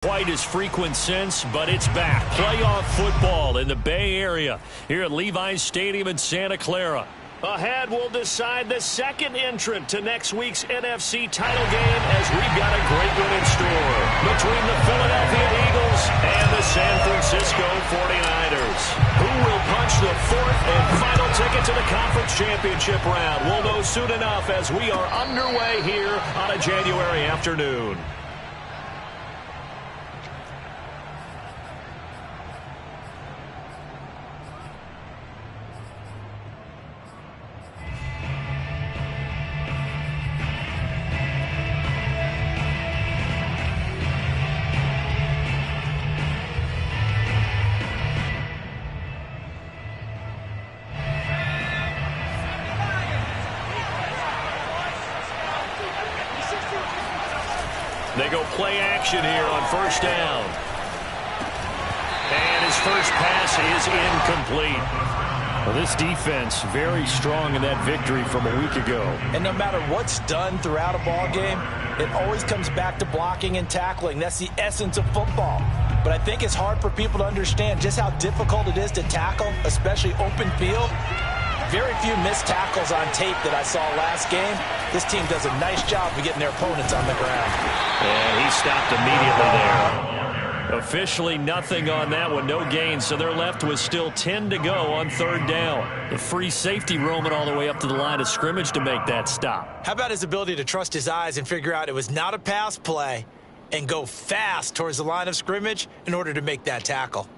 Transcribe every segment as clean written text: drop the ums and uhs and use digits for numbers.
Quite as frequent since, but it's back. Playoff football in the Bay Area here at Levi's Stadium in Santa Clara. Ahead, we'll decide the second entrant to next week's NFC title game as we've got a great one in store between the Philadelphia Eagles and the San Francisco 49ers. Who will punch the fourth and final ticket to the conference championship round? We'll know soon enough as we are underway here on a January afternoon. They go play action here on first down. And his first pass is incomplete. Well, this defense very strong in that victory from a week ago. And no matter what's done throughout a ball game, it always comes back to blocking and tackling. That's the essence of football. But I think it's hard for people to understand just how difficult it is to tackle, especially open field. Very few missed tackles on tape that I saw last game. This team does a nice job of getting their opponents on the ground. And he stopped immediately there. Officially nothing on that one, no gain, so they're left with still 10 to go on third down. The free safety roaming all the way up to the line of scrimmage to make that stop. How about his ability to trust his eyes and figure out it was not a pass play and go fast towards the line of scrimmage in order to make that tackle?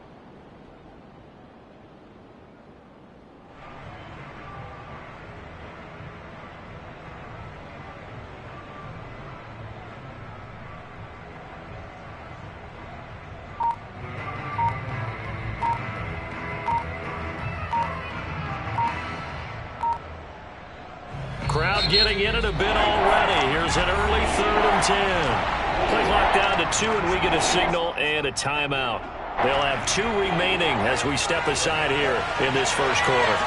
Crowd getting in it a bit already. Here's an early 3rd and 10. Play clock down to 2, and we get a signal and a timeout. They'll have 2 remaining as we step aside here in this first quarter.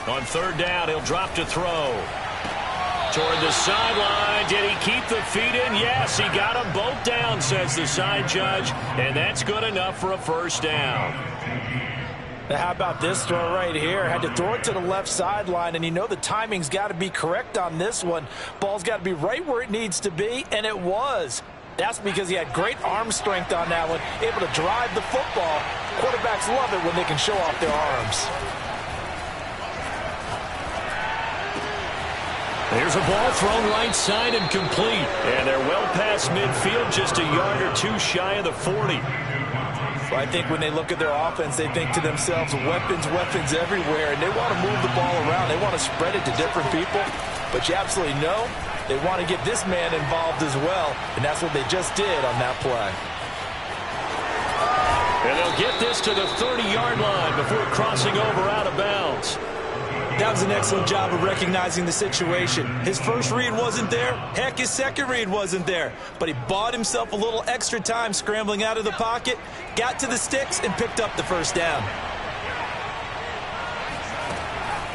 On third down, he'll drop to throw. Toward the sideline. Did he keep the feet in? Yes, he got them both down, says the side judge. And that's good enough for a first down. Now, how about this throw right here? Had to throw it to the left sideline, and you know the timing's got to be correct on this one. Ball's got to be right where it needs to be, and it was. That's because he had great arm strength on that one, able to drive the football. Quarterbacks love it when they can show off their arms. There's a ball thrown right side and complete. And they're well past midfield, just a yard or 2 shy of the 40. Well, I think when they look at their offense, they think to themselves, weapons everywhere. And they want to move the ball around. They want to spread it to different people. But you absolutely know they want to get this man involved as well. And that's what they just did on that play. And they'll get this to the 30-yard line before crossing over out of bounds. That was an excellent job of recognizing the situation. His first read wasn't there. Heck, his second read wasn't there. But he bought himself a little extra time scrambling out of the pocket, got to the sticks, and picked up the first down.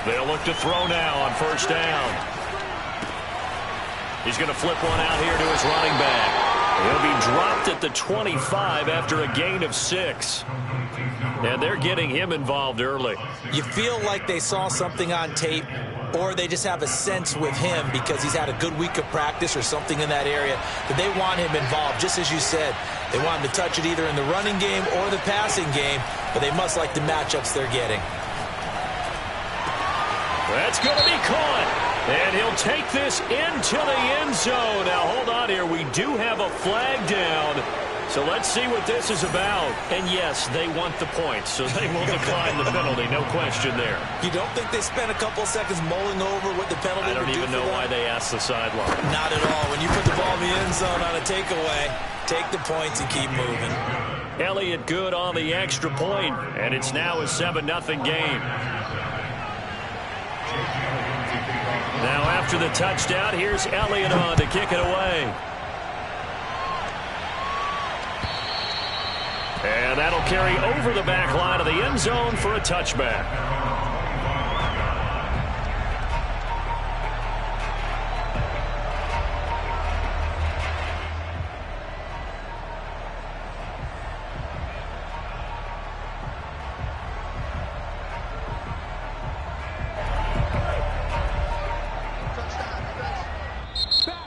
They'll look to throw now on first down. He's going to flip one out here to his running back. He'll be dropped at the 25 after a gain of 6. And they're getting him involved early. You feel like they saw something on tape, or they just have a sense with him because he's had a good week of practice or something in that area that they want him involved. Just as you said, they want him to touch it either in the running game or the passing game, but they must like the matchups they're getting. That's going to be caught. And he'll take this into the end zone. Now, hold on here. We do have a flag down. So let's see what this is about. And, yes, they want the points, so they will decline the penalty. No question there. You don't think they spent a couple seconds mulling over what the penalty would do? I don't even know why they asked the sideline. Not at all. When you put the ball in the end zone on a takeaway, take the points and keep moving. Elliott good on the extra point, and it's now a 7-0 game. Now after the touchdown, here's Elliott on to kick it away. And that'll carry over the back line of the end zone for a touchback.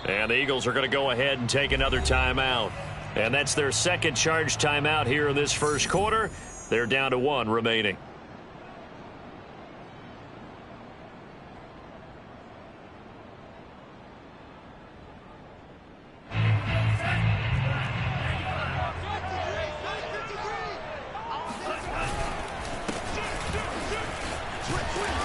And the Eagles are going to go ahead and take another timeout. And that's their second charge timeout here in this first quarter. They're down to 1 remaining.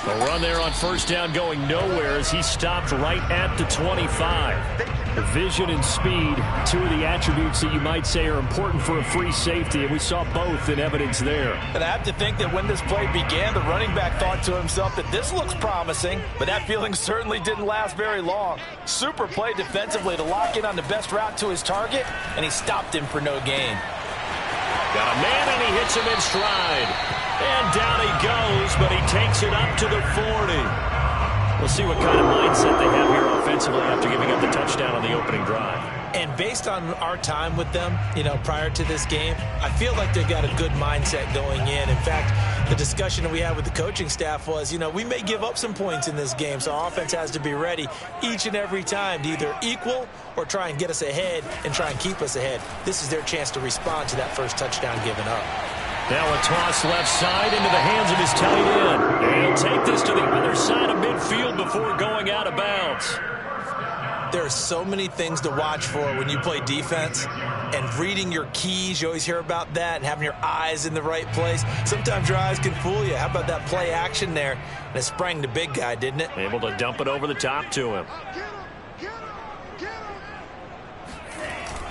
A run there on first down going nowhere as he stopped right at the 25. The vision and speed, 2 of the attributes that you might say are important for a free safety, and we saw both in evidence there. And I have to think that when this play began, the running back thought to himself that this looks promising, but that feeling certainly didn't last very long. Super play defensively to lock in on the best route to his target, and he stopped him for no gain. Got a man, and he hits him in stride. And down he goes, but he takes it up to the 40. We'll see what kind of mindset they have here offensively after giving up the touchdown on the opening drive. And based on our time with them, prior to this game, I feel like they've got a good mindset going in. In fact, the discussion that we had with the coaching staff was, we may give up some points in this game, so our offense has to be ready each and every time to either equal or try and get us ahead and try and keep us ahead. This is their chance to respond to that first touchdown given up. Now a toss left side into the hands of his tight end. And he'll take this to the other side of midfield before going out of bounds. There are so many things to watch for when you play defense. And reading your keys, you always hear about that, and having your eyes in the right place. Sometimes your eyes can fool you. How about that play action there? And it sprang the big guy, didn't it? Able to dump it over the top to him.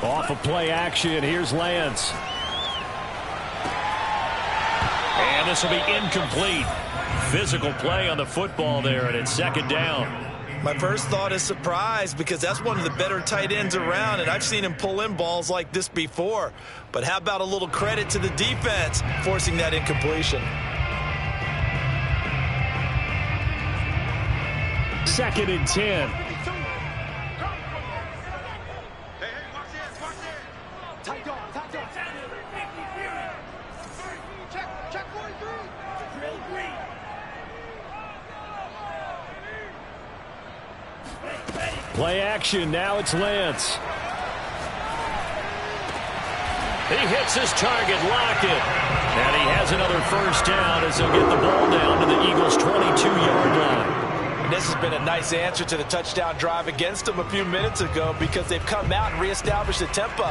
Off of play action, here's Lance. And this will be incomplete. Physical play on the football there, and it's second down. My first thought is surprise because that's one of the better tight ends around, and I've seen him pull in balls like this before. But how about a little credit to the defense forcing that incompletion? Second and 10. Play action, now it's Lance. He hits his target, Lockett. And he has another first down as he'll get the ball down to the Eagles' 22-yard line. And this has been a nice answer to the touchdown drive against them a few minutes ago because they've come out and reestablished the tempo.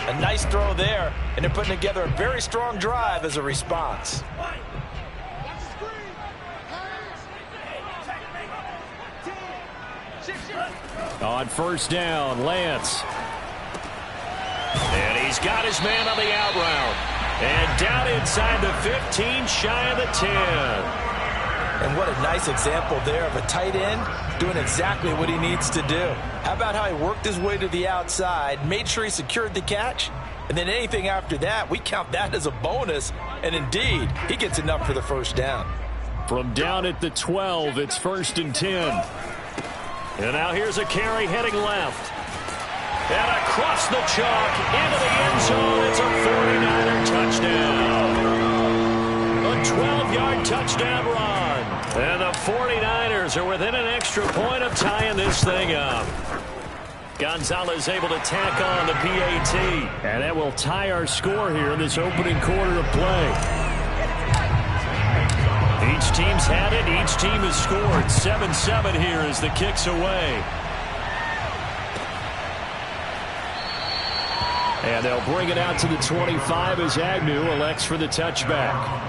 A nice throw there, and they're putting together a very strong drive as a response. On first down, Lance. And he's got his man on the out route. And down inside the 15, shy of the 10. And what a nice example there of a tight end doing exactly what he needs to do. How about how he worked his way to the outside, made sure he secured the catch, and then anything after that, we count that as a bonus. And indeed, he gets enough for the first down. From down at the 12, it's first and 10. And now here's a carry heading left. And across the chalk into the end zone. It's a 49er touchdown. A 12-yard touchdown run. And the 49ers are within an extra point of tying this thing up. Gonzalez able to tack on the PAT. And that will tie our score here in this opening quarter of play. Each team's had it. Each team has scored. 7-7 here as the kick's away. And they'll bring it out to the 25 as Agnew elects for the touchback.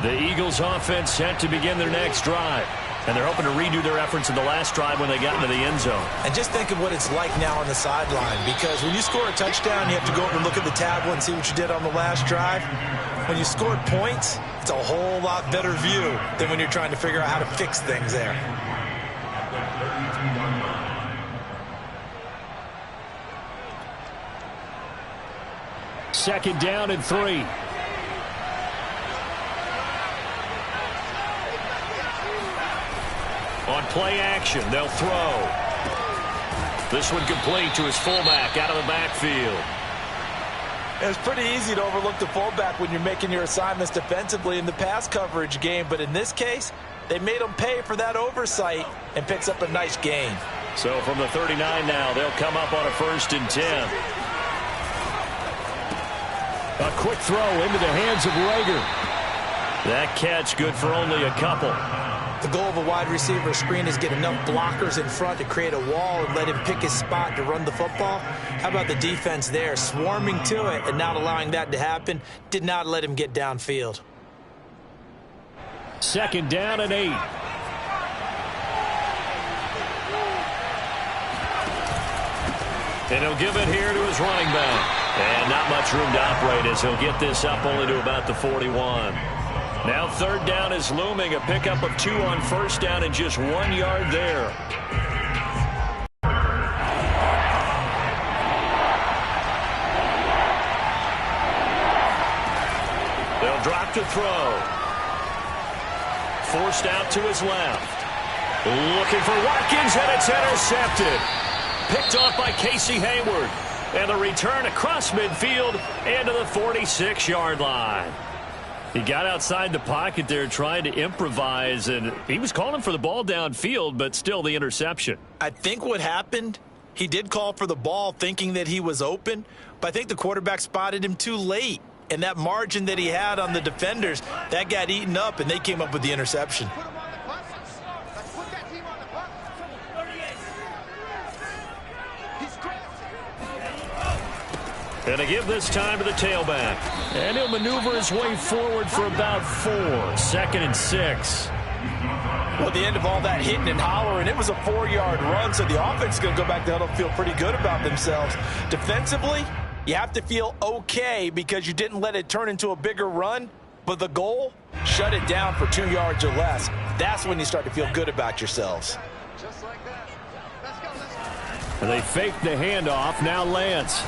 The Eagles offense set to begin their next drive. And they're hoping to redo their efforts in the last drive when they got into the end zone. And just think of what it's like now on the sideline, because when you score a touchdown, you have to go over and look at the tablet and see what you did on the last drive. When you scored points, it's a whole lot better view than when you're trying to figure out how to fix things there. Second down and 3. On play action, they'll throw. This one complete to his fullback out of the backfield. It's pretty easy to overlook the fullback when you're making your assignments defensively in the pass coverage game, but in this case, they made him pay for that oversight and picks up a nice gain. So from the 39 now, they'll come up on a 1st and 10. A quick throw into the hands of Rager. That catch good for only a couple. The goal of a wide receiver screen is get enough blockers in front to create a wall and let him pick his spot to run the football. How about the defense there, swarming to it and not allowing that to happen? Did not let him get downfield. Second down and 8. And he'll give it here to his running back. And not much room to operate as he'll get this up only to about the 41. Now 3rd down is looming. A pickup of 2 on 1st down and just 1 yard there. They'll drop to throw. Forced out to his left. Looking for Watkins, and it's intercepted. Picked off by Casey Hayward. And the return across midfield and to the 46-yard line. He got outside the pocket there trying to improvise, and he was calling for the ball downfield, but still the interception. I think what happened, he did call for the ball thinking that he was open, but I think the quarterback spotted him too late. And that margin that he had on the defenders, that got eaten up, and they came up with the interception. And to give this time to the tailback. And he'll maneuver his way forward for about 4. 2nd and 6. Well, at the end of all that hitting and hollering, it was a 4-yard run, so the offense is going to go back down and feel pretty good about themselves. Defensively, you have to feel okay because you didn't let it turn into a bigger run, but the goal, shut it down for 2 yards or less. That's when you start to feel good about yourselves. Just like that. Let's go. And they fake the handoff. Now Lance.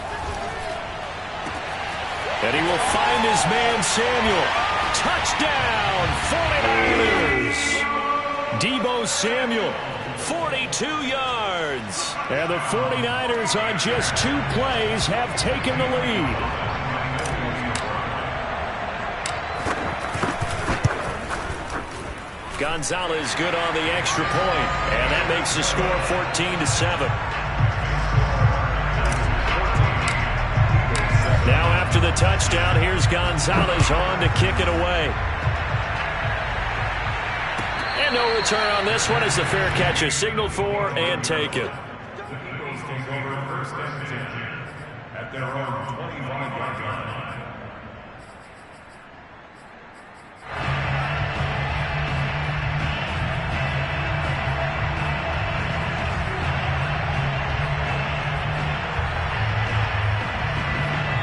And he will find his man, Samuel. Touchdown, 49ers. Deebo Samuel, 42 yards. And the 49ers on just 2 plays have taken the lead. Gonzalez good on the extra point. And that makes the score 14-7. Now after the touchdown, here's Gonzalez on to kick it away. And no return on this one as the fair catch is signaled for and taken. At their own 25-yard line.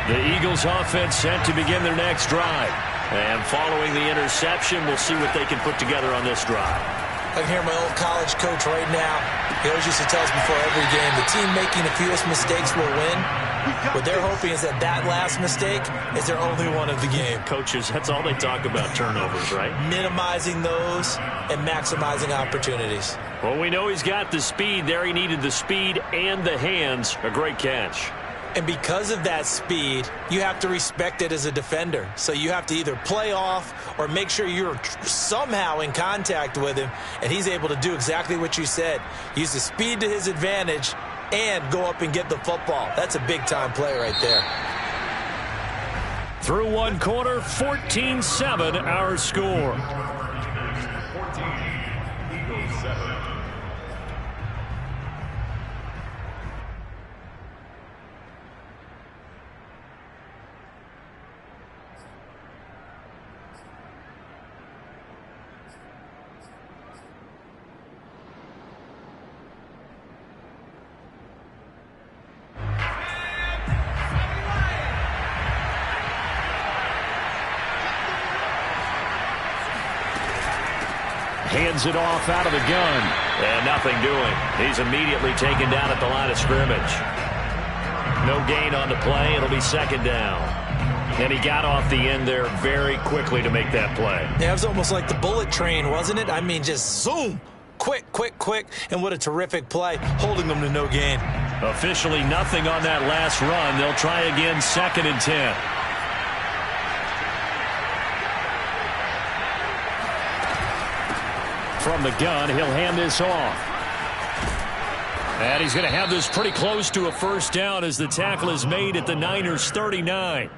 The Eagles offense set to begin their next drive. And following the interception, we'll see what they can put together on this drive. I can hear my old college coach right now. He always used to tell us before every game, the team making the fewest mistakes will win. What they're hoping is that that last mistake is their only one of the game. Coaches, that's all they talk about, turnovers, right? Minimizing those and maximizing opportunities. Well, we know he's got the speed there. He needed the speed and the hands. A great catch. And because of that speed, you have to respect it as a defender. So you have to either play off or make sure you're somehow in contact with him, and he's able to do exactly what you said. Use the speed to his advantage and go up and get the football. That's a big-time play right there. Through one quarter, 14-7 our score. 14, Eagles 7. Hands it off out of the gun. And nothing doing. He's immediately taken down at the line of scrimmage. No gain on the play. It'll be second down. And he got off the end there very quickly to make that play. Yeah, it was almost like the bullet train, wasn't it? I mean, just zoom. Quick. And what a terrific play, holding them to no gain. Officially nothing on that last run. They'll try again, 2nd and 10. From the gun, he'll hand this off. And he's going to have this pretty close to a first down as the tackle is made at the Niners' 39.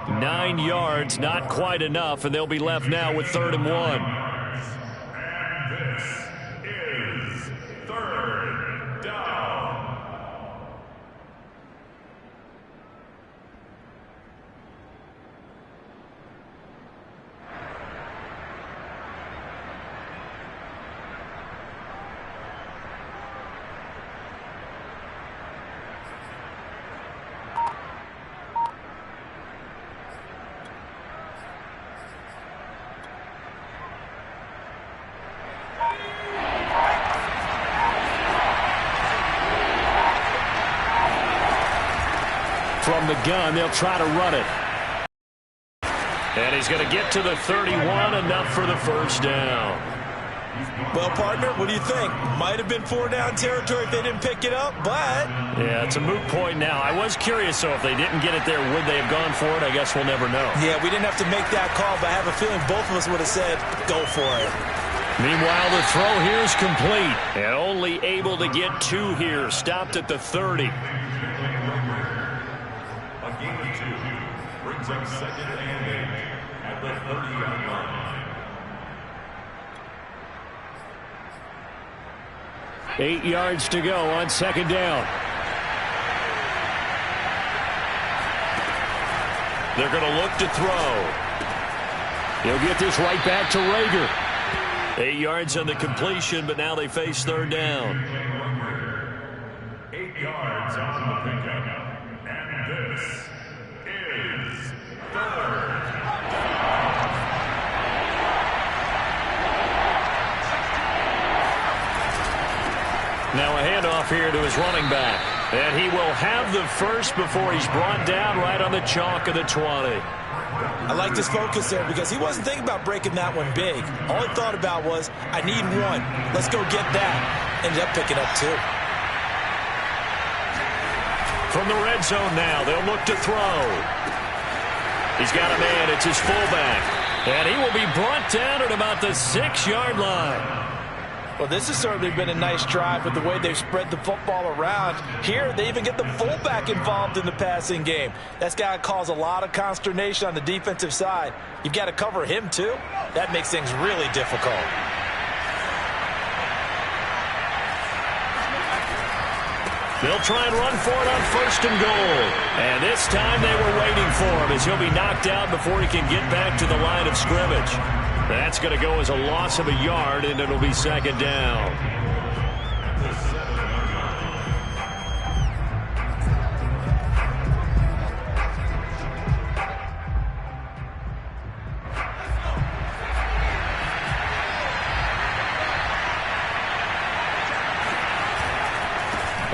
9 yards, not quite enough, and they'll be left now with 3rd and 1. And this is 3rd down. From the gun, they'll try to run it. And he's going to get to the 31, enough for the first down. Well, partner, what do you think? Might have been 4-down territory if they didn't pick it up, but... Yeah, it's a moot point now. I was curious, though, if they didn't get it there, would they have gone for it? I guess we'll never know. Yeah, we didn't have to make that call, but I have a feeling both of us would have said, go for it. Meanwhile, the throw here is complete. And only able to get 2 here. Stopped at the 30. A gain of 2 brings up 2nd and 8 at the 30-yard line. 8 yards to go on 2nd down. They're going to look to throw. He'll get this right back to Rager. 8 yards on the completion, but now they face 3rd down. 8 yards on the pickup. And this is 3rd down. Now a handoff here to his running back. And he will have the first before he's brought down right on the chalk of the 20. I liked his focus there because he wasn't thinking about breaking that one big. All he thought about was, I need 1. Let's go get that. Ended up picking up 2. From the red zone now, they'll look to throw. He's got a man. It's his fullback. And he will be brought down at about the 6-yard line. Well, this has certainly been a nice drive with the way they've spread the football around. Here, they even get the fullback involved in the passing game. That's got to cause a lot of consternation on the defensive side. You've got to cover him, too. That makes things really difficult. They'll try and run for it on 1st and goal. And this time they were waiting for him as he'll be knocked out before he can get back to the line of scrimmage. That's going to go as a loss of a yard, and it'll be 2nd down.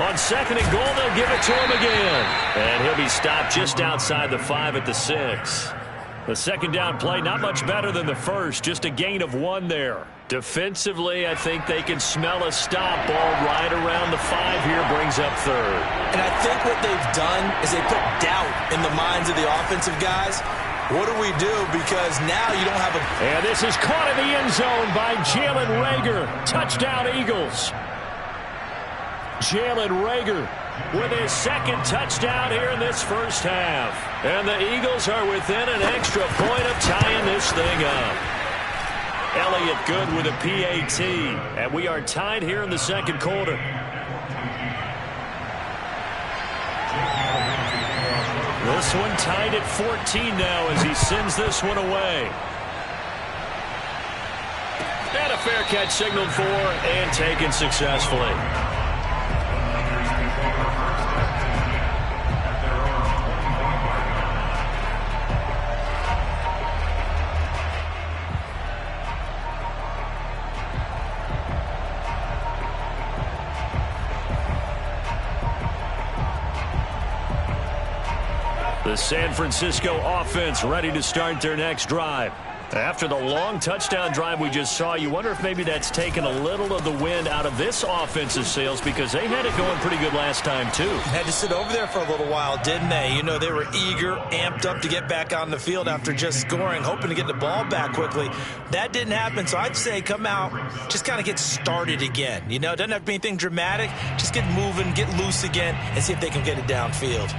On 2nd and goal, they'll give it to him again. And he'll be stopped just outside the 5 at the 6. The 2nd down play, not much better than the first, just a gain of 1 there. Defensively, I think they can smell a stop ball right around the 5 here, brings up 3rd. And I think what they've done is they put doubt in the minds of the offensive guys. What do we do? Because now you don't have a... And this is caught in the end zone by Jalen Rager. Touchdown, Eagles. Jalen Rager with his 2nd touchdown here in this first half. And the Eagles are within an extra point of tying this thing up. Elliott good with a PAT. And we are tied here in the 2nd quarter. This one tied at 14 now as he sends this one away. And a fair catch signaled for and taken successfully. The San Francisco offense ready to start their next drive. After the long touchdown drive we just saw, you wonder if maybe that's taken a little of the wind out of this offensive sails, because they had it going pretty good last time too. Had to sit over there for a little while, didn't they? You know, they were eager, amped up to get back on the field after just scoring, hoping to get the ball back quickly. That didn't happen, so I'd say come out, just kind of get started again. You know, it doesn't have to be anything dramatic. Just get moving, get loose again, and see if they can get it downfield.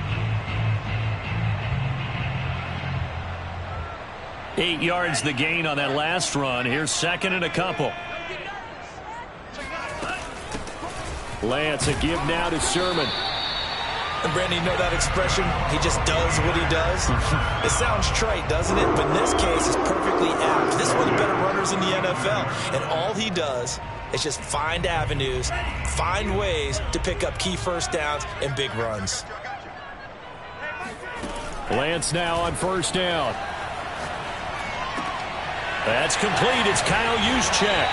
8 yards the gain on that last run. Here's second and a couple. Lance, a give now to Sermon. And Brandon, you know that expression? He just does what he does. It sounds trite, doesn't it? But in this case, it's perfectly apt. This is one of the better runners in the NFL. And all he does is just find avenues, find ways to pick up key first downs and big runs. Lance now on first down. That's complete. It's Kyle Juszczyk.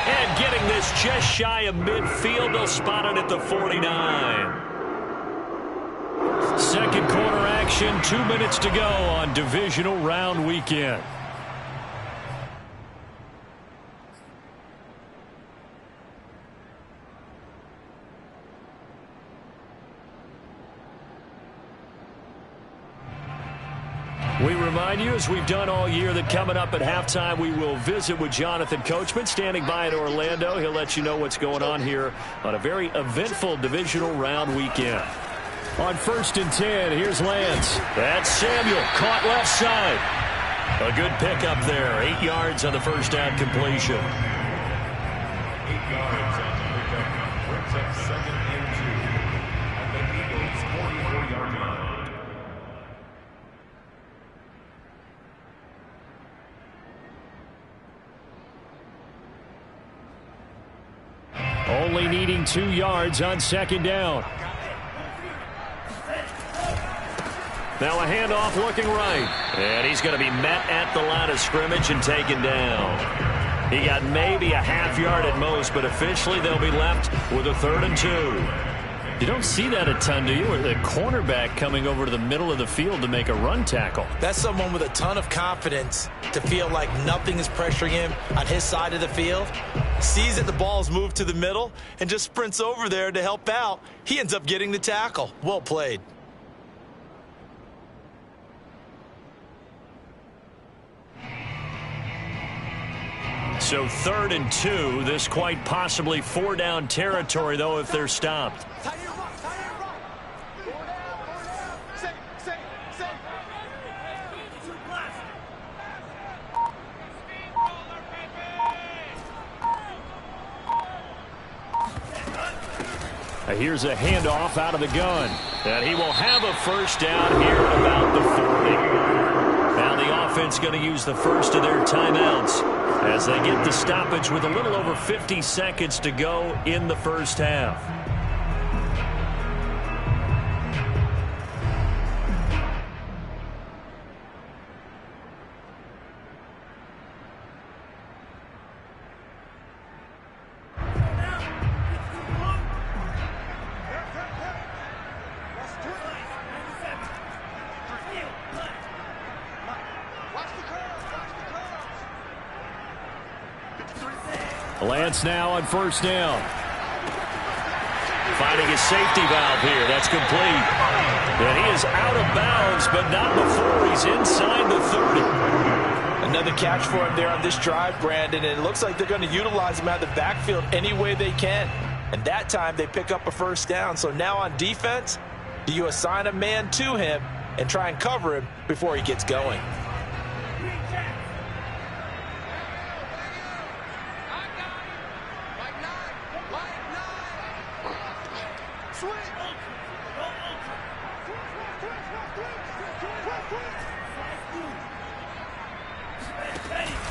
And getting this just shy of midfield. They'll spot it at the 49. Second quarter action. 2 minutes to go on divisional round weekend. We remind you, as we've done all year, that coming up at halftime, we will visit with Jonathan Coachman, standing by in Orlando. He'll let you know what's going on here on a very eventful divisional round weekend. On 1st and 10, here's Lance. That's Samuel, caught left side. A good pickup there. 8 yards on the first down completion. 8 yards on the pickup. Brings up second and 2 at the Eagles' 44-yard line. Only needing 2 yards on second down. Now a handoff looking right. And he's going to be met at the line of scrimmage and taken down. He got maybe a half yard at most, but officially they'll be left with a 3rd and 2. You don't see that a ton, do you? Or the cornerback coming over to the middle of the field to make a run tackle. That's someone with a ton of confidence to feel like nothing is pressuring him on his side of the field. Sees that the ball's moved to the middle and just sprints over there to help out. He ends up getting the tackle. Well played. So 3rd and 2. This quite possibly 4-down territory, though, if they're stopped. Here's a handoff out of the gun. And he will have a first down here about the 40. Now the offense going to use the first of their timeouts as they get the stoppage with a little over 50 seconds to go in the first half. Lance now on first down. Finding his safety valve here. That's complete. And he is out of bounds, but not before he's inside the 30. Another catch for him there on this drive, Brandon, and it looks like they're going to utilize him out of the backfield any way they can. And that time they pick up a first down. So now on defense, do you assign a man to him and try and cover him before he gets going?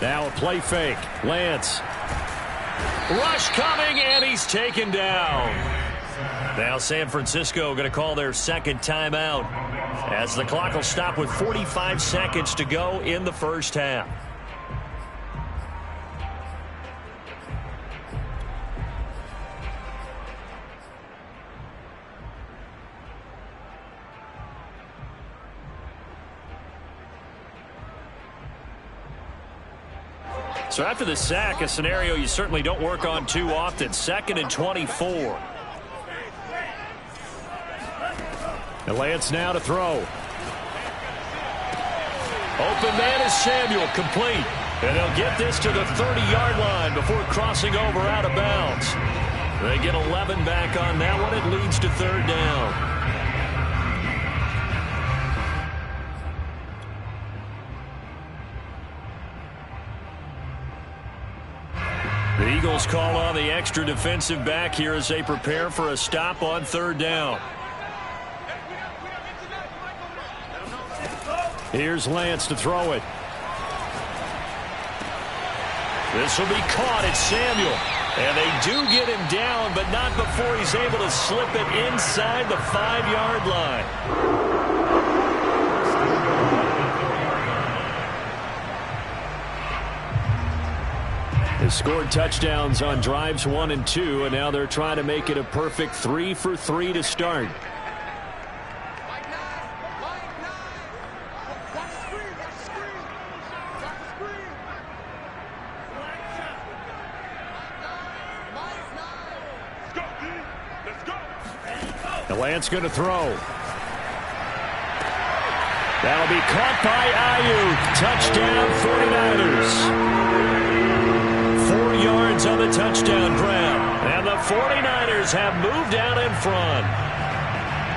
Now a play fake. Lance. Rush coming, and he's taken down. Now San Francisco going to call their second timeout as the clock will stop with 45 seconds to go in the first half. So after the sack, a scenario you certainly don't work on too often. 2nd and 24. And Lance now to throw. Open man is Samuel, complete. And they'll get this to the 30-yard line before crossing over out of bounds. They get 11 back on that one. It leads to 3rd down. The Eagles call on the extra defensive back here as they prepare for a stop on 3rd down. Here's Lance to throw it. This will be caught. It's Samuel. And they do get him down, but not before he's able to slip it inside the 5-yard line. They scored touchdowns on drives 1 and 2, and now they're trying to make it a perfect 3 for 3 to start. Lance going to throw. That'll be caught by Ayuk. Touchdown 49ers. 4 yards on the touchdown grab. And the 49ers have moved out in front.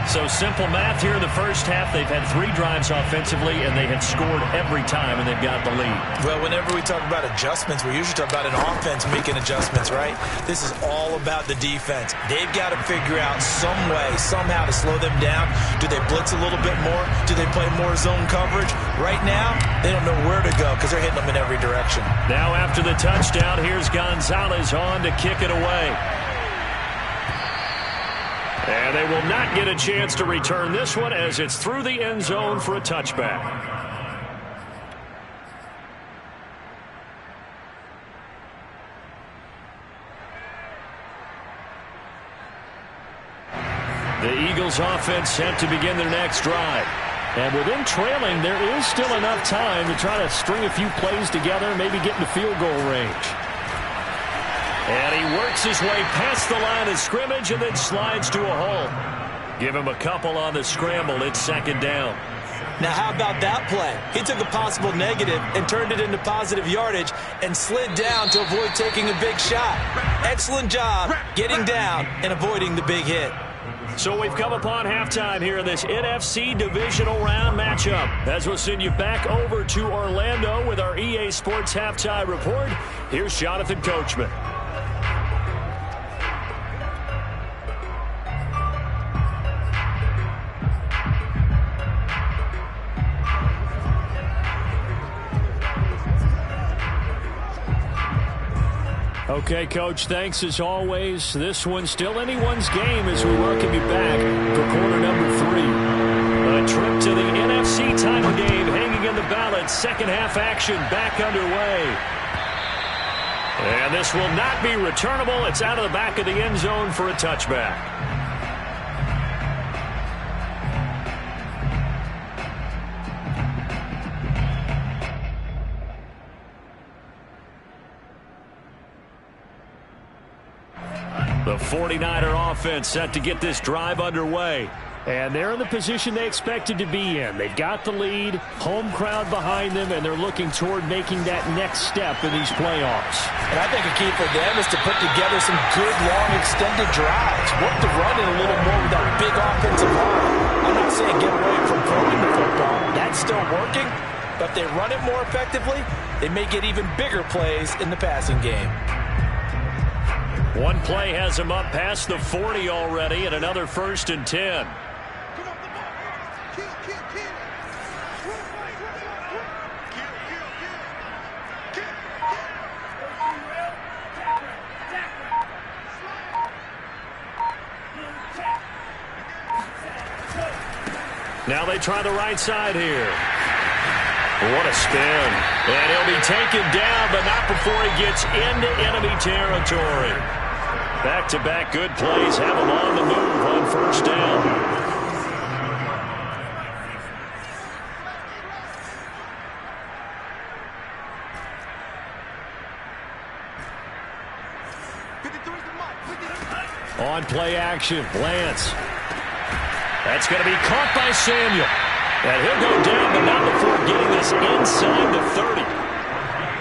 So simple math here in the first half. They've had 3 drives offensively, and they have scored every time, and they've got the lead. Well, whenever we talk about adjustments, we usually talk about an offense making adjustments, right? This is all about the defense. They've got to figure out some way, somehow to slow them down. Do they blitz a little bit more? Do they play more zone coverage? Right now, they don't know where to go because they're hitting them in every direction. Now after the touchdown, here's Gonzalez on to kick it away. And they will not get a chance to return this one as it's through the end zone for a touchback. The Eagles offense set to begin their next drive. And with them trailing, there is still enough time to try to string a few plays together, maybe get into field goal range. And he works his way past the line of scrimmage and then slides to a hole. Give him a couple on the scramble. It's 2nd down. Now, how about that play? He took a possible negative and turned it into positive yardage and slid down to avoid taking a big shot. Excellent job getting down and avoiding the big hit. So we've come upon halftime here in this NFC divisional round matchup. As we'll send you back over to Orlando with our EA Sports Halftime Report, here's Jonathan Coachman. Okay, Coach, thanks as always. This one's still anyone's game as we welcome you back for quarter number 3. A trip to the NFC title game hanging in the balance. Second half action back underway. And this will not be returnable. It's out of the back of the end zone for a touchback. The 49er offense set to get this drive underway. And they're in the position they expected to be in. They've got the lead, home crowd behind them, and they're looking toward making that next step in these playoffs. And I think a key for them is to put together some good, long, extended drives. Work the run in a little more with that big offensive line. I'm not saying get away from throwing the football. That's still working. But if they run it more effectively, they may get even bigger plays in the passing game. One play has him up past the 40 already, and another 1st and 10. Now they try the right side here. What a spin. And he'll be taken down, but not before he gets into enemy territory. Back-to-back good plays have him on the move on 1st down. On play action, Lance. That's going to be caught by Samuel. And he'll go down, but not before getting this inside the 30.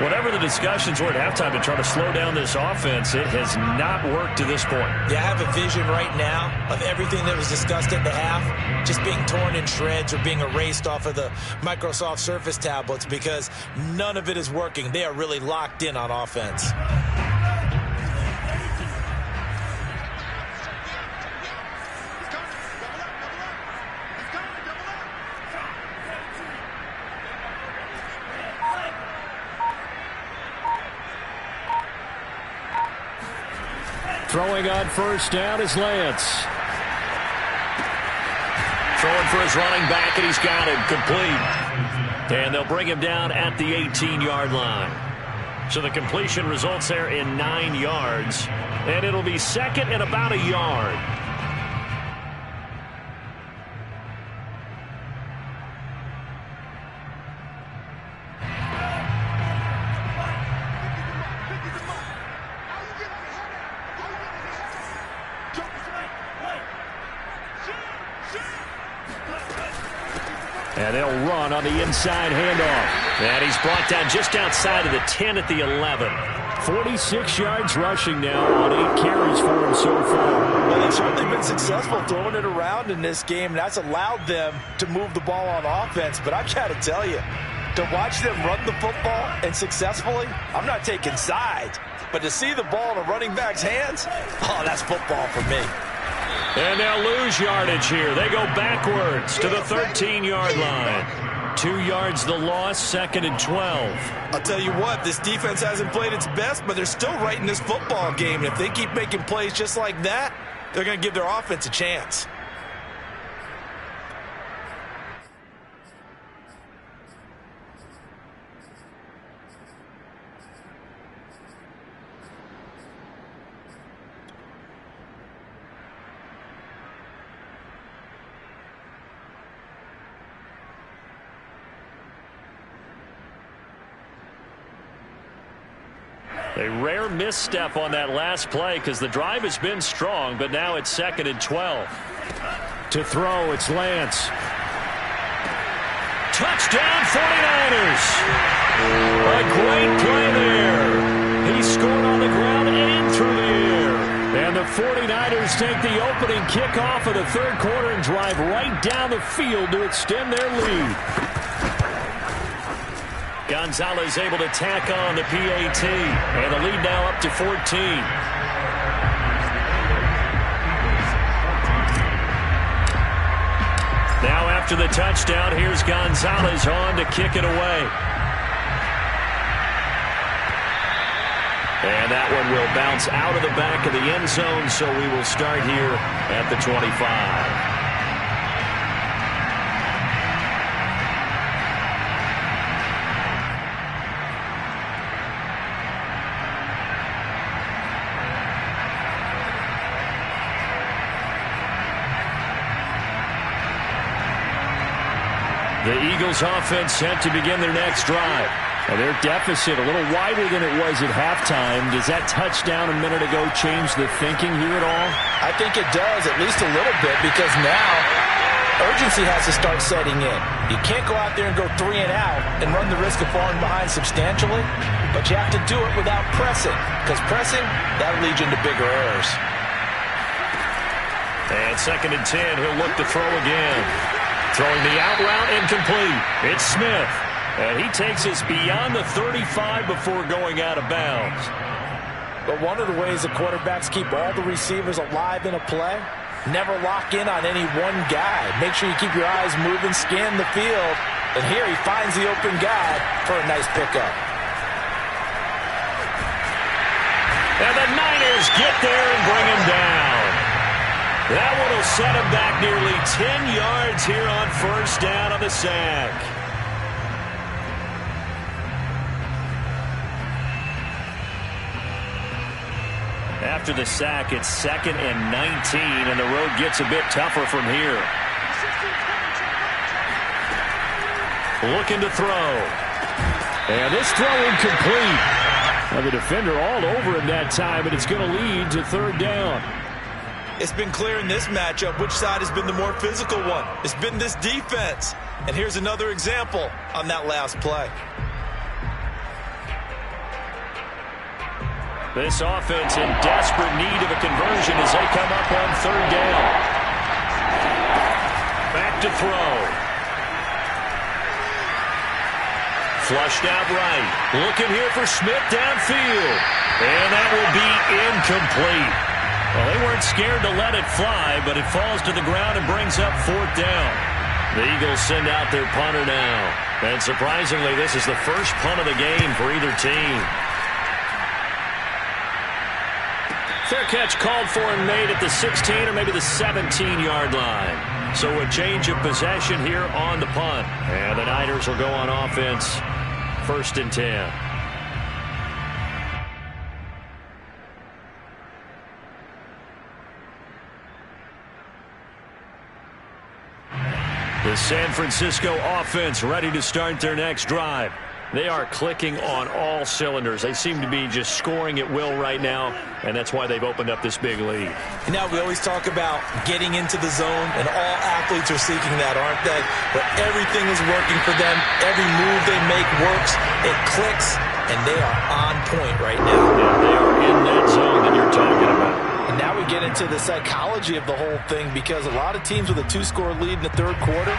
Whatever the discussions were at halftime to try to slow down this offense, it has not worked to this point. Yeah, I have a vision right now of everything that was discussed at the half just being torn in shreds or being erased off of the Microsoft Surface tablets because none of it is working. They are really locked in on offense. Throwing on first down is Lance. Throwing for his running back, and he's got him complete. And they'll bring him down at the 18-yard line. So the completion results there in 9 yards. And it'll be second and about a yard. And they'll run on the inside handoff. And he's brought down just outside of the 10 at the 11. 46 yards rushing now on 8 carries for him so far. Well, they've certainly been successful throwing it around in this game. That's allowed them to move the ball on offense. But I've got to tell you, to watch them run the football and successfully, I'm not taking sides. But to see the ball in a running back's hands, oh, that's football for me. And they'll lose yardage here. They go backwards to the 13-yard line. 2 yards the loss, second and 12. I'll tell you what, this defense hasn't played its best, but they're still right in this football game. And if they keep making plays just like that, they're going to give their offense a chance. A rare misstep on that last play because the drive has been strong, but now it's second and 12. To throw, it's Lance. Touchdown 49ers! A great play there. He scored on the ground and through the air. And the 49ers take the opening kickoff of the third quarter and drive right down the field to extend their lead. Gonzalez able to tack on the PAT. And the lead now up to 14. Now after the touchdown, here's Gonzalez on to kick it away. And that one will bounce out of the back of the end zone, so we will start here at the 25. The Eagles offense set to begin their next drive. And their deficit a little wider than it was at halftime. Does that touchdown a minute ago change the thinking here at all? I think it does, at least a little bit, because now urgency has to start setting in. You can't go out there and go 3 and out and run the risk of falling behind substantially, but you have to do it without pressing, because pressing, that'll lead you into bigger errors. And second and 10, he'll look to throw again. Throwing the out route incomplete. It's Smith. And he takes us beyond the 35 before going out of bounds. But one of the ways the quarterbacks keep all the receivers alive in a play, never lock in on any one guy. Make sure you keep your eyes moving, scan the field. And here he finds the open guy for a nice pickup. And the Niners get there and bring him down. That one will set him back nearly 10 yards here on first down on the sack. After the sack, it's second and 19, and the road gets a bit tougher from here. Looking to throw. And this throw incomplete. Well, the defender all over him that time, and it's going to lead to third down. It's been clear in this matchup which side has been the more physical one. It's been this defense. And here's another example on that last play. This offense in desperate need of a conversion as they come up on third down. Back to throw. Flushed out right. Looking here for Smith downfield. And that will be incomplete. Well, they weren't scared to let it fly, but it falls to the ground and brings up fourth down. The Eagles send out their punter now. And surprisingly, this is the first punt of the game for either team. Fair catch called for and made at the 16 or maybe the 17-yard line. So a change of possession here on the punt. And the Niners will go on offense, 1st and 10. The San Francisco offense ready to start their next drive. They are clicking on all cylinders. They seem to be just scoring at will right now, and that's why they've opened up this big lead. Now we always talk about getting into the zone, and all athletes are seeking that, aren't they? But everything is working for them. Every move they make works. It clicks, and they are on point right now. Yeah, they are in that zone that you're talking about. And now we get into the psychology of the whole thing, because a lot of teams with a 2-score lead in the third quarter,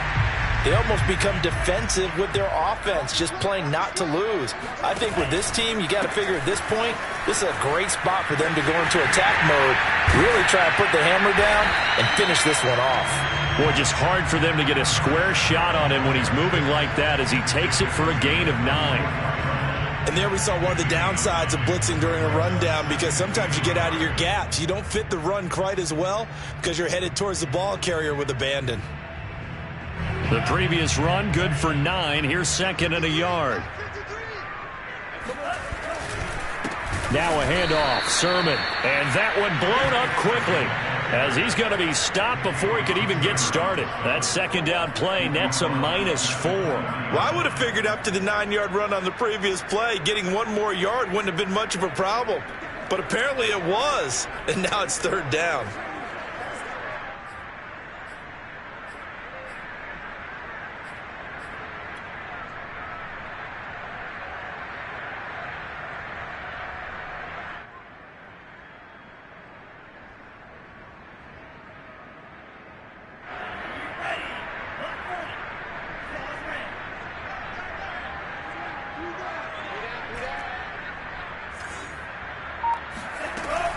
they almost become defensive with their offense, just playing not to lose. I think with this team, you got to figure at this point, this is a great spot for them to go into attack mode, really try to put the hammer down and finish this one off. Boy, just hard for them to get a square shot on him when he's moving like that as he takes it for a gain of 9. And there we saw one of the downsides of blitzing during a rundown, because sometimes you get out of your gaps. You don't fit the run quite as well because you're headed towards the ball carrier with abandon. The previous run good for 9. Here's 2nd and a yard. Now a handoff. Sermon. And that one blown up quickly as he's going to be stopped before he could even get started. That 2nd down play nets a -4. Well, I would have figured after the 9-yard run on the previous play, getting one more yard wouldn't have been much of a problem. But apparently it was. And now it's 3rd down.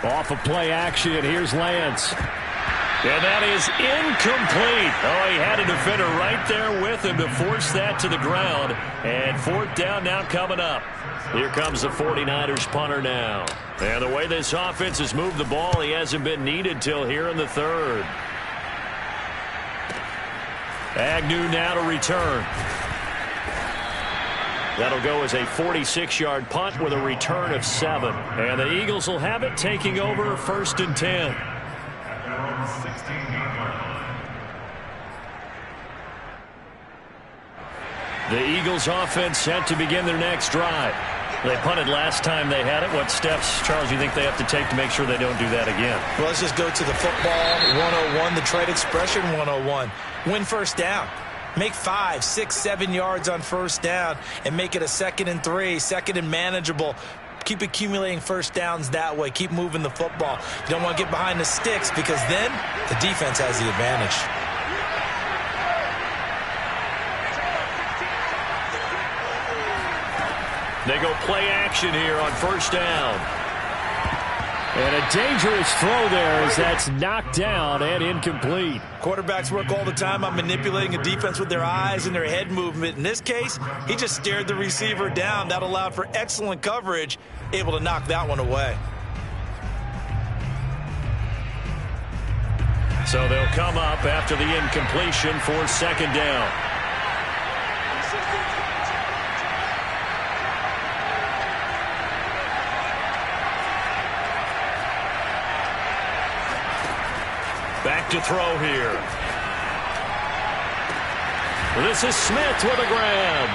Off of play action, here's Lance. And that is incomplete. Oh, he had a defender right there with him to force that to the ground. And 4th down now coming up. Here comes the 49ers punter now. And the way this offense has moved the ball, he hasn't been needed till here in the 3rd. Agnew now to return. That'll go as a 46-yard punt with a return of 7. And the Eagles will have it, taking over 1st and 10. The Eagles offense set to begin their next drive. They punted last time they had it. What steps, Charles, do you think they have to take to make sure they don't do that again? Well, let's just go to the football 101, the trade expression 101. Win 1st down. Make 5, 6, 7 yards on 1st down and make it a 2nd and 3, 2nd and manageable. Keep accumulating 1st downs that way. Keep moving the football. You don't want to get behind the sticks, because then the defense has the advantage. They go play action here on 1st down. And a dangerous throw there as that's knocked down and incomplete. Quarterbacks work all the time on manipulating a defense with their eyes and their head movement. In this case, he just stared the receiver down. That allowed for excellent coverage, able to knock that one away. So they'll come up after the incompletion for 2nd down. Back to throw here. This is Smith with a grab.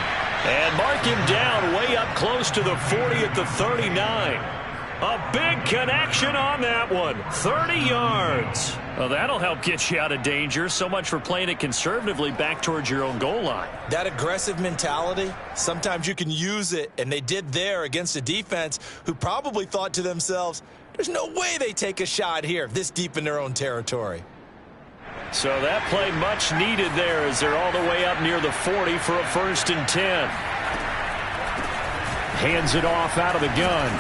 And mark him down way up close to the 40 at the 39. A big connection on that one. 30 yards. Well, that'll help get you out of danger. So much for playing it conservatively back towards your own goal line. That aggressive mentality, sometimes you can use it, and they did there against a defense who probably thought to themselves, there's no way they take a shot here this deep in their own territory. So that play much needed there as they're all the way up near the 40 for a 1st and 10. Hands it off out of the gun.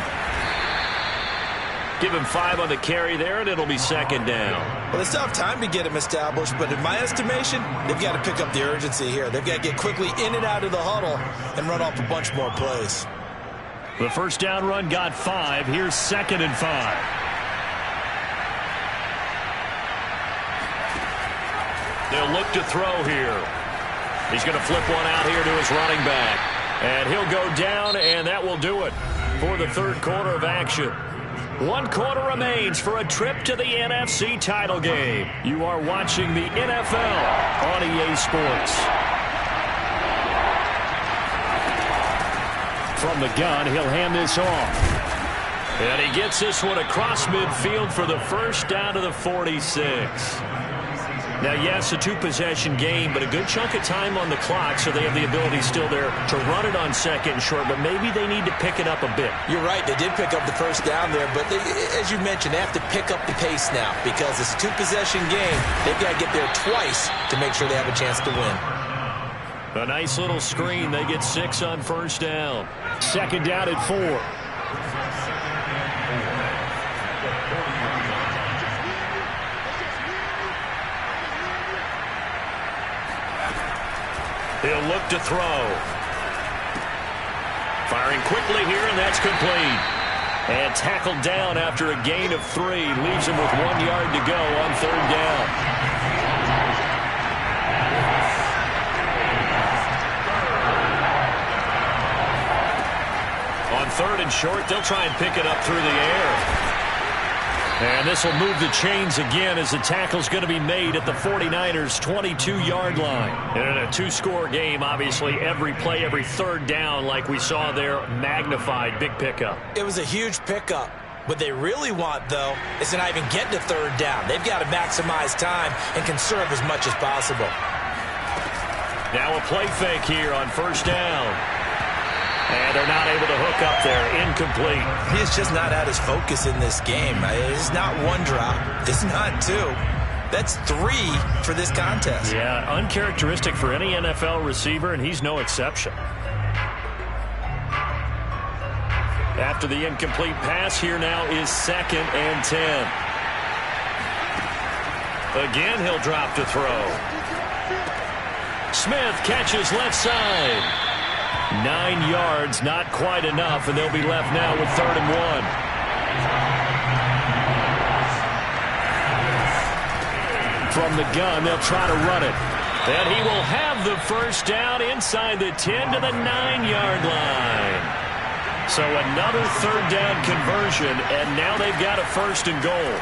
Give him 5 on the carry there, and it'll be 2nd down. Well, they still have time to get him established, but in my estimation, they've got to pick up the urgency here. They've got to get quickly in and out of the huddle and run off a bunch more plays. The 1st down run got 5. Here's 2nd and 5. They'll look to throw here. He's going to flip one out here to his running back. And he'll go down, and that will do it for the 3rd quarter of action. 1 quarter remains for a trip to the NFC title game. You are watching the NFL on EA Sports. From the gun, he'll hand this off. And he gets this one across midfield for the 1st down to the 46. Now, yes, a 2-possession game, but a good chunk of time on the clock, so they have the ability still there to run it on 2nd and short, but maybe they need to pick it up a bit. You're right. They did pick up the 1st down there, but as you mentioned, they have to pick up the pace now because it's a 2-possession game. They've got to get there twice to make sure they have a chance to win. A nice little screen. They get 6 on 1st down. 2nd down at 4. He'll look to throw. Firing quickly here, and that's complete. And tackled down after a gain of 3. Leaves him with 1 yard to go on 3rd down. On 3rd and short, they'll try and pick it up through the air. And this will move the chains again as the tackle's going to be made at the 49ers' 22-yard line. And in a 2-score game, obviously, every play, every 3rd down, like we saw there, magnified. Big pickup. It was a huge pickup. What they really want, though, is to not even get to 3rd down. They've got to maximize time and conserve as much as possible. Now a play fake here on 1st down. And they're not able to hook up there. Incomplete. He's just not at his focus in this game. It's not 1 drop. It's not 2. That's 3 for this contest. Yeah, uncharacteristic for any NFL receiver, and he's no exception. After the incomplete pass, here now is 2nd and 10. Again, he'll drop to throw. Smith catches left side. 9 yards, not quite enough, and they'll be left now with 3rd and 1. From the gun, they'll try to run it. And he will have the 1st down inside the 10 to the 9-yard line. So another 3rd down conversion, and now they've got a 1st and goal.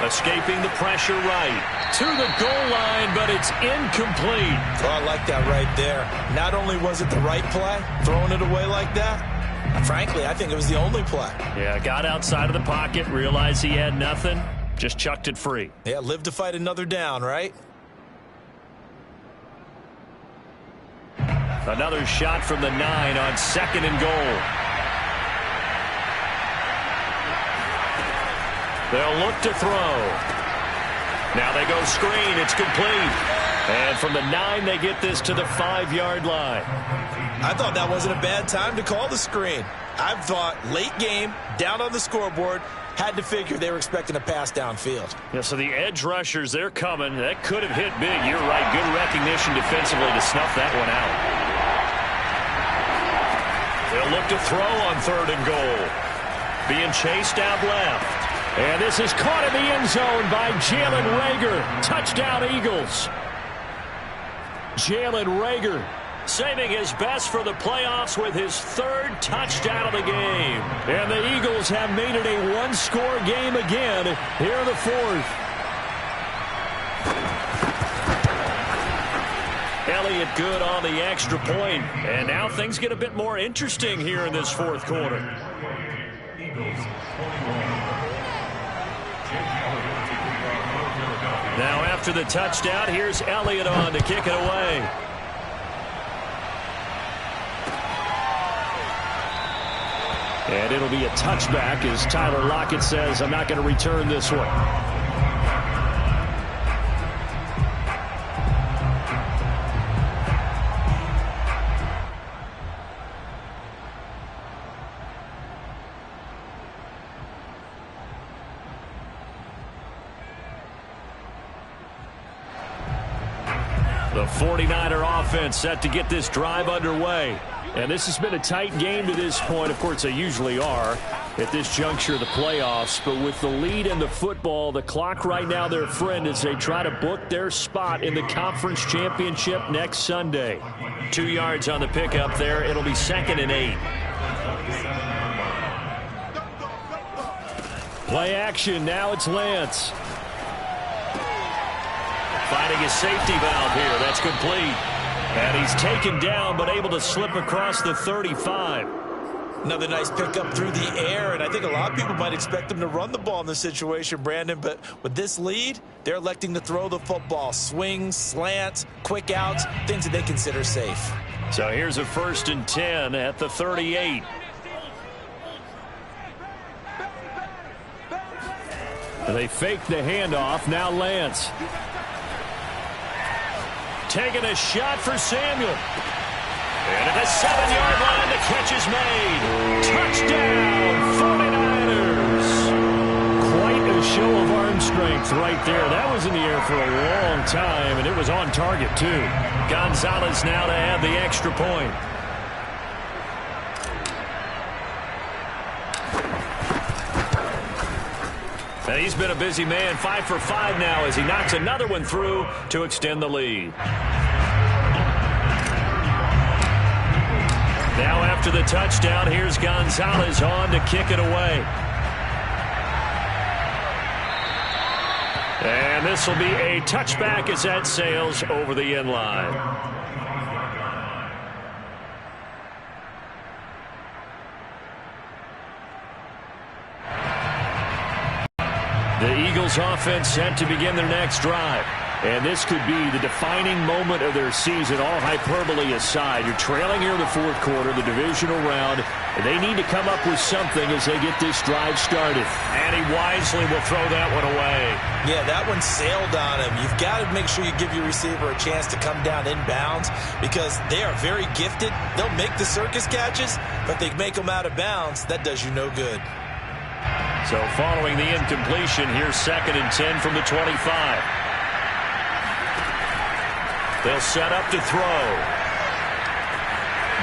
Escaping the pressure right. To the goal line, but it's incomplete. Oh, I like that right there. Not only was it the right play, throwing it away like that, frankly, I think it was the only play. Yeah, got outside of the pocket, realized he had nothing, just chucked it free. Yeah, live to fight another down, right? Another shot from the 9 on 2nd and goal. They'll look to throw. Now they go screen. It's complete. And from the 9, they get this to the 5-yard line. I thought that wasn't a bad time to call the screen. I thought late game, down on the scoreboard, had to figure they were expecting a pass downfield. Yeah, so the edge rushers, they're coming. That could have hit big. You're right. Good recognition defensively to snuff that one out. They'll look to throw on 3rd and goal. Being chased out left. And this is caught in the end zone by Jalen Reagor. Touchdown, Eagles. Jalen Reagor saving his best for the playoffs with his 3rd touchdown of the game. And the Eagles have made it a 1-score game again here in the 4th. Elliott good on the extra point. And now things get a bit more interesting here in this fourth quarter. Now after the touchdown, here's Elliott on to kick it away. And it'll be a touchback as Tyler Lockett says, I'm not going to return this one. The 49er offense set to get this drive underway. And this has been a tight game to this point. Of course, they usually are at this juncture of the playoffs. But with the lead in the football, the clock right now their friend as they try to book their spot in the conference championship next Sunday. 2 yards on the pickup there. It'll be 2nd and 8. Play action. Now it's Lance. Finding his safety valve here. That's complete. And he's taken down but able to slip across the 35. Another nice pickup through the air, and I think a lot of people might expect them to run the ball in this situation, Brandon, but with this lead, they're electing to throw the football. Swings, slants, quick outs, things that they consider safe. So here's a 1st and 10 at the 38. They fake the handoff. Now Lance. Taking a shot for Samuel. And at the 7-yard line, the catch is made. Touchdown, 49ers. Quite a show of arm strength right there. That was in the air for a long time, and it was on target, too. Gonzalez now to add the extra point. And he's been a busy man, 5 for 5 now as he knocks another one through to extend the lead. Now after the touchdown, here's Gonzalez on to kick it away. And this will be a touchback as that sails over the end line. The Eagles offense set to begin their next drive. And this could be the defining moment of their season, all hyperbole aside. You're trailing here in the fourth quarter, the divisional round, and they need to come up with something as they get this drive started. And he wisely will throw that one away. Yeah, that one sailed on him. You've got to make sure you give your receiver a chance to come down inbounds because they are very gifted. They'll make the circus catches, but they make them out of bounds. That does you no good. So following the incompletion, here's 2nd and 10 from the 25. They'll set up to throw.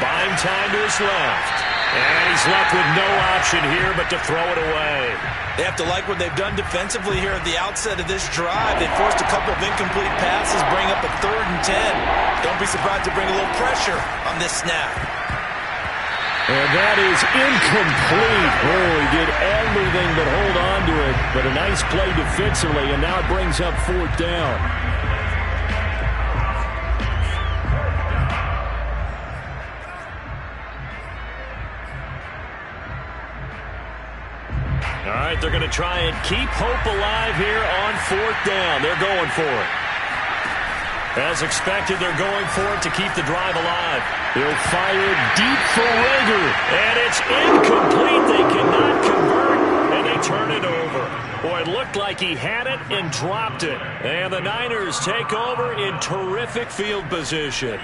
Buying time to his left. And he's left with no option here but to throw it away. They have to like what they've done defensively here at the outset of this drive. They forced a couple of incomplete passes, bring up a 3rd and 10. Don't be surprised to bring a little pressure on this snap. And that is incomplete. Oh, he did everything but hold on to it. But a nice play defensively, and now it brings up 4th down. All right, they're going to try and keep hope alive here on 4th down. They're going for it. As expected, they're going for it to keep the drive alive. They'll fire deep for Rager. And it's incomplete. They cannot convert, and they turn it over. Boy, it looked like he had it and dropped it. And the Niners take over in terrific field position.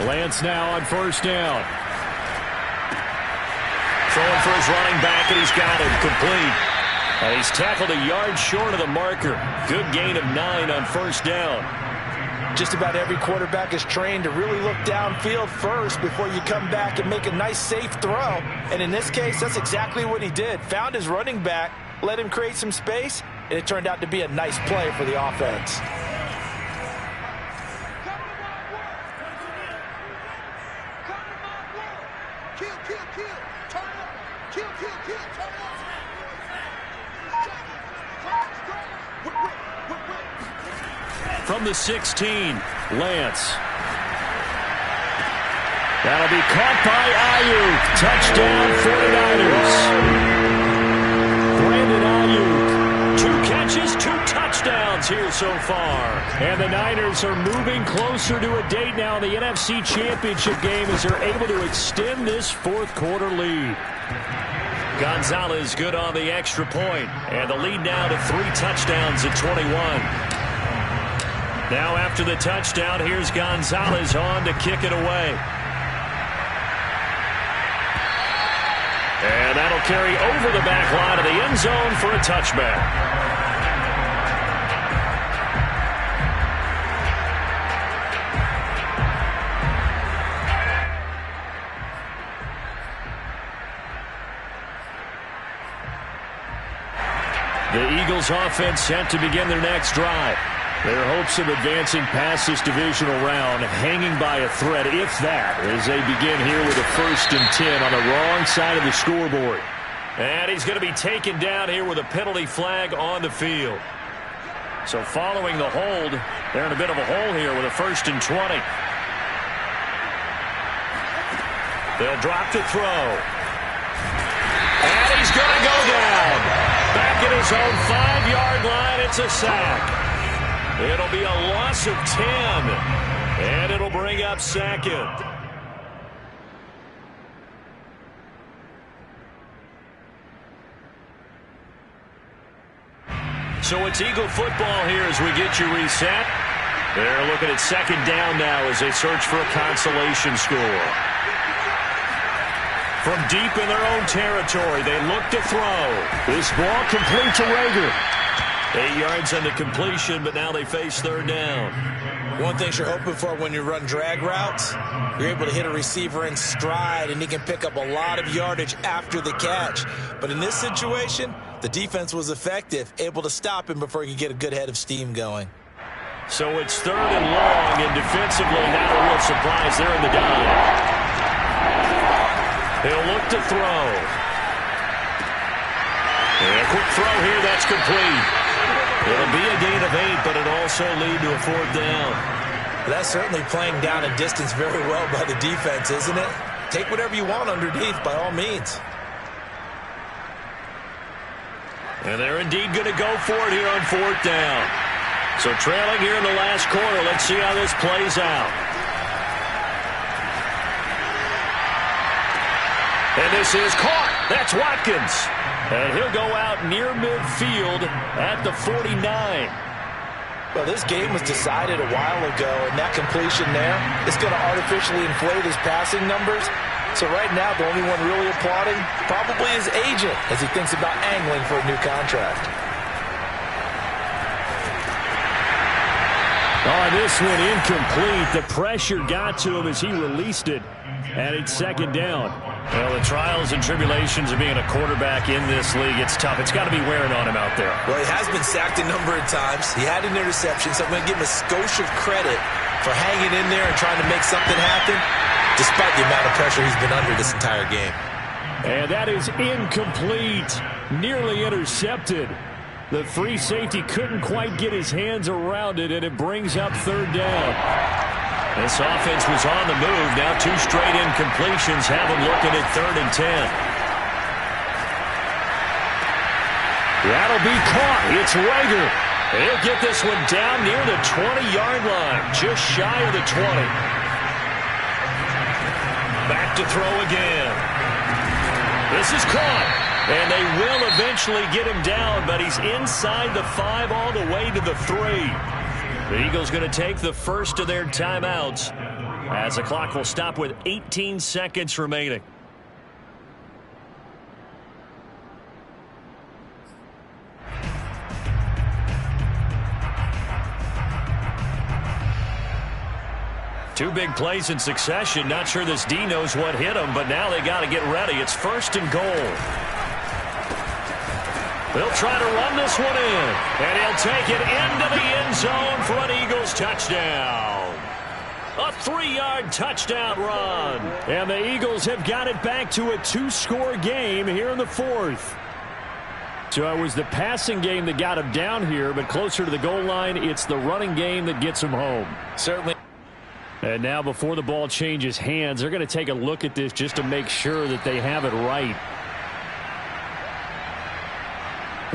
Lance now on 1st down. Throwing for his running back, and he's got him complete. And he's tackled a yard short of the marker. Good gain of 9 on 1st down. Just about every quarterback is trained to really look downfield first before you come back and make a nice, safe throw. And in this case, that's exactly what he did. Found his running back, let him create some space, and it turned out to be a nice play for the offense. from the 16. Lance. That'll be caught by Ayuk. Touchdown 49ers. Brandon Ayuk. 2 catches, 2 touchdowns here so far. And the Niners are moving closer to a date now in the NFC Championship game as they're able to extend this fourth quarter lead. Gonzalez good on the extra point. And the lead now to 3 touchdowns at 21. Now after the touchdown, here's Gonzalez on to kick it away. And that'll carry over the back line of the end zone for a touchback. The Eagles offense set to begin their next drive. Their hopes of advancing past this divisional round hanging by a thread, if that, as they begin here with a 1st and 10 on the wrong side of the scoreboard. And he's going to be taken down here with a penalty flag on the field. So following the hold, they're in a bit of a hole here with a 1st and 20. They'll drop to throw. And he's going to go down. Back at his own 5-yard line, it's a sack. It'll be a loss of 10, and it'll bring up 2nd. So it's Eagle football here as we get you reset. They're looking at 2nd down now as they search for a consolation score. From deep in their own territory, they look to throw. This ball complete to Rager. 8 yards on the completion, but now they face 3rd down. One thing you're hoping for when you run drag routes, you're able to hit a receiver in stride, and he can pick up a lot of yardage after the catch. But in this situation, the defense was effective, able to stop him before he could get a good head of steam going. So it's 3rd and long, and defensively not a real surprise there in the dime. He'll look to throw. And a quick throw here, that's complete. It'll be a gain of 8, but it'll also lead to a 4th down. That's certainly playing down a distance very well by the defense, isn't it? Take whatever you want underneath, by all means. And they're indeed going to go for it here on 4th down. So trailing here in the last quarter, let's see how this plays out. And this is caught. That's Watkins. And he'll go out near midfield at the 49. Well, this game was decided a while ago, and that completion there is going to artificially inflate his passing numbers. So right now, the only one really applauding probably his agent as he thinks about angling for a new contract. Oh, this one incomplete. The pressure got to him as he released it, and it's 2nd down. Well, the trials and tribulations of being a quarterback in this league, it's tough. It's got to be wearing on him out there. Well, he has been sacked a number of times. He had an interception, so I'm going to give him a skosh of credit for hanging in there and trying to make something happen, despite the amount of pressure he's been under this entire game. And that is incomplete. Nearly intercepted. The free safety couldn't quite get his hands around it, and it brings up 3rd down. This offense was on the move. Now 2 straight incompletions have them looking at 3rd and 10. That'll be caught. It's Rager. He'll get this one down near the 20-yard line, just shy of the 20. Back to throw again. This is caught. And they will eventually get him down, but he's inside the 5 all the way to the 3. The Eagles going to take the first of their timeouts as the clock will stop with 18 seconds remaining. Two big plays in succession. Not sure this D knows what hit him, but now they got to get ready. It's 1st and goal. They'll try to run this one in, and he'll take it into the end zone for an Eagles touchdown. A 3-yard touchdown run. And the Eagles have got it back to a 2-score game here in the 4th. So it was the passing game that got him down here, but closer to the goal line, it's the running game that gets him home. Certainly. And now before the ball changes hands, they're going to take a look at this just to make sure that they have it right.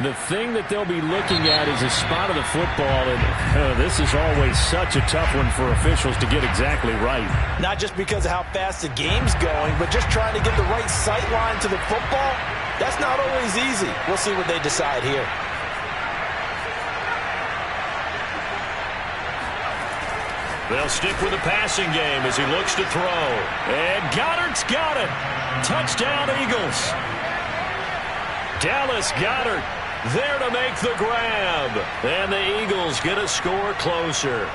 The thing that they'll be looking at is a spot of the football, and this is always such a tough one for officials to get exactly right. Not just because of how fast the game's going, but just trying to get the right sight line to the football. That's not always easy. We'll see what they decide here. They'll stick with the passing game as he looks to throw. And Goddard's got it. Touchdown, Eagles. Dallas Goedert there to make the grab. And the Eagles get a score closer.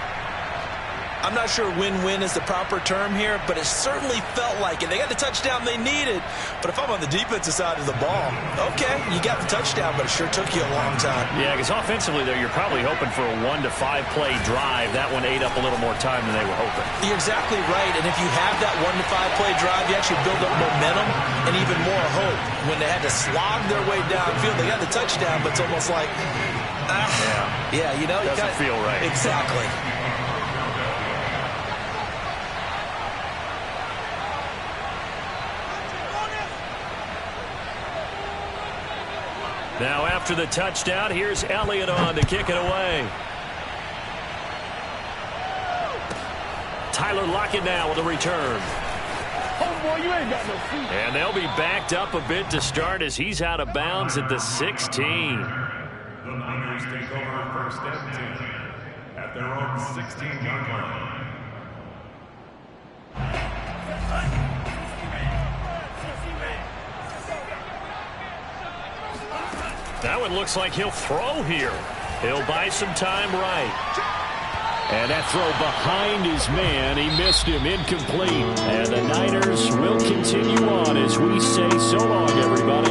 I'm not sure win-win is the proper term here, but it certainly felt like it. They got the touchdown they needed, but if I'm on the defensive side of the ball, okay, you got the touchdown, but it sure took you a long time. Yeah, because offensively, though, you're probably hoping for a 1 to 5 play drive. That one ate up a little more time than they were hoping. You're exactly right, and if you have that 1 to 5 play drive, you actually build up momentum and even more hope. When they had to slog their way downfield, they got the touchdown, but it's almost like, yeah, you know. Doesn't feel right. Exactly. Now after the touchdown, here's Elliott on to kick it away. Tyler Lockett now with a return. Oh, boy, you ain't got no feet. And they'll be backed up a bit to start as he's out of bounds at the 16. The Niners take over first and 10 at their own 16-yard line. That one looks like he'll throw here. He'll buy some time right. And that throw behind his man. He missed him, incomplete. And the Niners will continue on as we say so long, everybody.